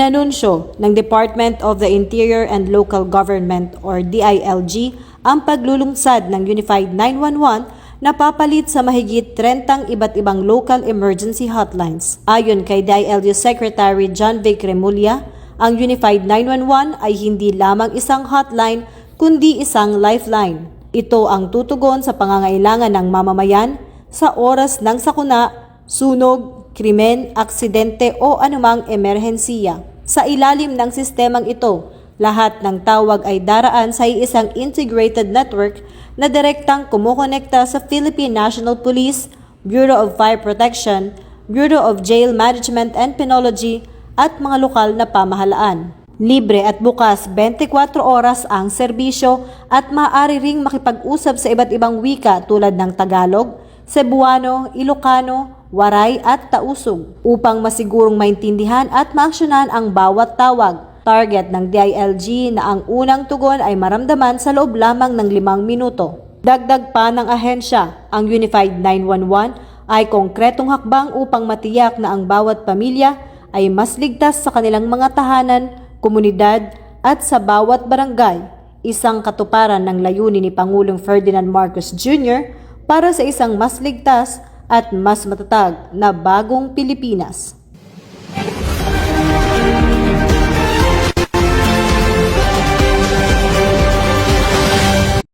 Inanunsyo ng Department of the Interior and Local Government or DILG ang paglulunsad ng Unified 911 na papalit sa mahigit 30 iba't ibang local emergency hotlines. Ayon kay DILG Secretary John Vic Remulla, ang Unified 911 ay hindi lamang isang hotline kundi isang lifeline. Ito ang tutugon sa pangangailangan ng mamamayan sa oras ng sakuna, sunog, krimen, aksidente o anumang emerhensiya. Sa ilalim ng sistemang ito, lahat ng tawag ay daraan sa isang integrated network na direktang kumukonekta sa Philippine National Police, Bureau of Fire Protection, Bureau of Jail Management and Penology at mga lokal na pamahalaan. Libre at bukas 24 oras ang serbisyo at maaari ring makipag-usap sa iba't ibang wika tulad ng Tagalog, Cebuano, Ilocano, Waray at Tausug upang masigurong maintindihan at maaksyonan ang bawat tawag. Target ng DILG na ang unang tugon ay maramdaman sa loob lamang ng 5 minuto. Dagdag pa ng ahensya, ang Unified 911 ay konkretong hakbang upang matiyak na ang bawat pamilya ay mas ligtas sa kanilang mga tahanan, komunidad at sa bawat barangay. Isang katuparan ng layunin ni Pangulong Ferdinand Marcos Jr. para sa isang mas ligtas at mas matatag na bagong Pilipinas.